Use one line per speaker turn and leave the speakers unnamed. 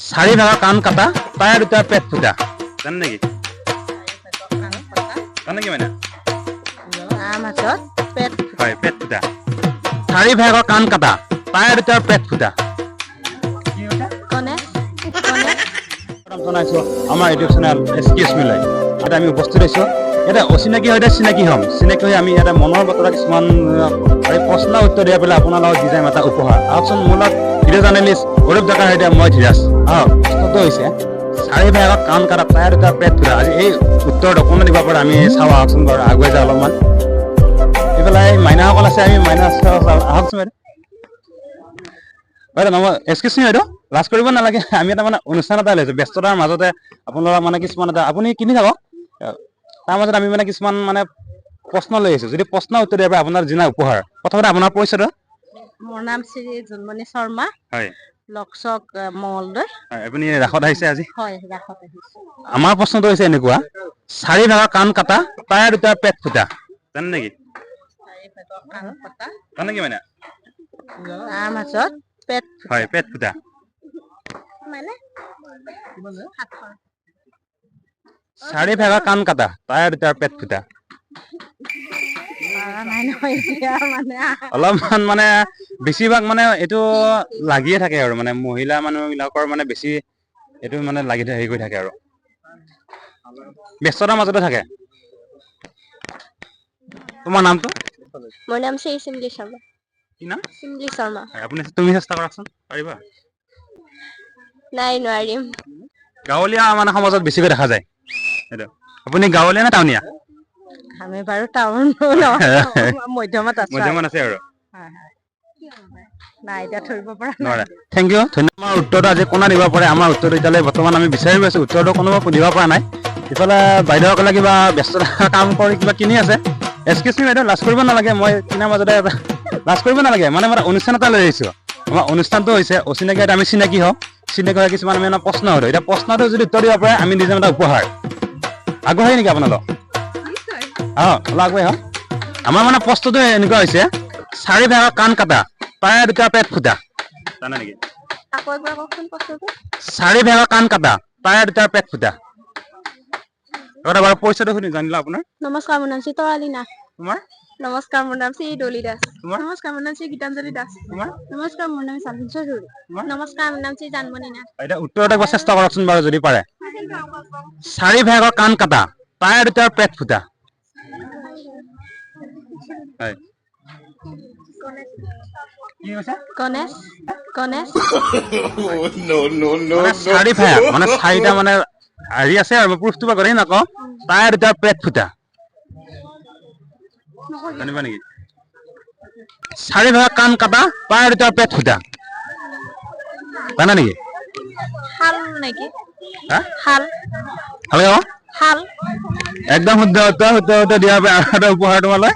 চাৰি ভাগৰ কাণ কাটা তাৰে দুটা পেট ফুটা জানে নেকি জানে কি মানে হয় পেট ফুটা চাৰি ভাগৰ কাণ কাটা তাৰে দুটা পেট ফুটা জনাইছো আমাৰ ইউটিউব চেনেল এক্সকিউজ মি লাইভ ইয়াতে আমি উপস্থিত হৈছো ইয়াতে অচিনাকি সৈতে চিনাকি হ'ম চিনাকি হৈ আমি ইয়াতে মনৰ বতৰা কিছুমান প্ৰশ্ন উত্তৰ দিয়া পেলাই আপোনালোকক দি যাম এটা উপহাৰ আহকচোন মোৰ লগত ভিডিঅ' জাৰ্নেলিষ্ট গৌৰৱ ডেকাৰ সৈতে মই ধীৰাজ প্ৰশ্নটো হৈছে চাৰি ভাগৰ কাণ কাটা তাৰে দুটা পেট ফুটা আজি এই উত্তৰটো অকণমান দিব পাৰে আমি চাওঁ আহকচোন বাৰু আগুৱাই যাওঁ অলপমান এইফালে মাইনাসকল আছে আমি মাইনা আহকচোন বাইদেউ বাইদেউ এক্সকিউজ মি বাইদেউ লাজ কৰিব নালাগে আমি এটা মানে অনুষ্ঠান এটা লৈছো ব্যস্ততাৰ মাজতে আপোনালোকক মানে কিছুমান এটা আপুনি কিনি যাব তাৰ মাজত আমি মানে কিছুমান মানে প্ৰশ্ন লৈ আহিছো যদি প্ৰশ্ন উত্তৰ দিয়া পাৰে আপোনাৰ যিনা উপহাৰ প্ৰথমতে আপোনাৰ পৰিচয়টো
মোৰ নাম শ্ৰী জোনমণি শৰ্মা
হয়
লকচক মঙলদৈ
আপুনি ৰাসত আহিছে আজি
হয় ৰাসত আহিছো
আমাৰ প্ৰশ্নটো হৈছে এনেকুৱা চাৰি ভাগৰ কাণ কাটা তাৰে দুটা পেট ফুটা জানে নেকি জানে নেকি মানে
তাৰ মাজত পেট
হয় পেট ফুটা
মানে
চাৰি ভাগৰ কাণ কাটা তাৰে দুটা পেট ফুটা অলপমান মানে বেছিভাগ মানে এইটো লাগিয়ে থাকে আৰু মানে মহিলা মানুহবিলাকৰ মানে বেছি এইটো মানে লাগি হেৰি কৰি থাকে আৰু ব্যস্ততাৰ মাজতে থাকে তোমাৰ নামটো
মোৰ নাম শ্ৰী চিমলি শৰ্মা
কি নাম
চিমলি শৰ্মা
আপুনি তুমি চেষ্টা কৰাচোন পাৰিবা
নাই নোৱাৰিম
গাঁৱলীয়া মানে সমাজত বেছিকৈ দেখা যায় এইটো আপুনি গাঁৱলীয়া নে টাউনীয়া
আমি বাৰু টাউন মধ্যমত আছো
মধ্যমান আছে আৰু
নাই এতিয়া ধৰিব পৰা
নোৱাৰে থেংক ইউ ধন্যবাদ আমাৰ উত্তৰটো আজি কোনে দিব পাৰে আমাৰ উত্তৰটো এতিয়ালৈ বৰ্তমান আমি বিচাৰি আছো উত্তৰটো কোনোবা দিব পৰা নাই ইফালে বাইদেউসকলে কিবা ব্যস্ততা কাম কৰি কিবা কিনি আছে এক্সকিউজ মি বাইদেউ লাজ কৰিব নালাগে মই কিনাৰ মাজতে লাজ কৰিব নালাগে মানে মই অনুষ্ঠান এটা লৈ আহিছো আমাৰ অনুষ্ঠানটো হৈছে অচিনাকি এটা আমি চিনাকি হওঁ চিনাকি হৈ কিছুমান আমি প্ৰশ্ন সোধো এতিয়া প্ৰশ্নটো যদি উত্তৰ দিব পাৰে আমি দি যাম এটা উপহাৰ আগ্ৰহী নেকি আপোনালোক অলপ আগুৱাই হওক আমাৰ মানে প্ৰশ্নটো এনেকুৱা হৈছে চাৰি ভাগৰ কাণ কাটা তাৰে দুটা পেট ফুটা জানা নেকি
আকৌ একবাৰ কওকচোন প্ৰশ্নটো
চাৰি ভাগৰ কাণ কাটা তাৰে দুটা পেট ফুটা এটা বাৰু পৰিচয়টো শুনি জানিলা আপোনাৰ
নমস্কাৰ মোৰ নাম শ্ৰী তৰালী নাথ
তোমাৰ
নমস্কাৰ মোৰ নাম শ্ৰী ডলি দাস
তোমাৰ
নমস্কাৰ মোৰ নাম শ্ৰী গীতাঞ্জলি দাস
তোমাৰ
নমস্কাৰ মোৰ নাম চান্দিনী চৌধুৰী নমস্কাৰ মোৰ নাম শ্ৰী জানমণি নাথ
এতিয়া উত্তৰতে একবাৰ চেষ্টা কৰকচোন বাৰু যদি পাৰে চাৰি ভাগৰ কাণ কাটা তাৰে দুটা পেট ফুটা হয়
গণেশ গণেশ
চাৰি ভাগ মানে চাৰিটা মানে হেৰি আছে আৰু প্ৰুফটো বা কৰি নকওঁ তাৰে দুটা পেট ফুটা জানিবা নেকি চাৰি ভাগ কাণ কাটা তাৰে দুটা পেট ফুটা জানা নেকি
শাল নেকি
হা
শাল
হেল্ল'
শাল
একদম শুদ্ধ উত্তৰ দিয়াৰ বাবে আৰু এটা উপহাৰ তোমালৈ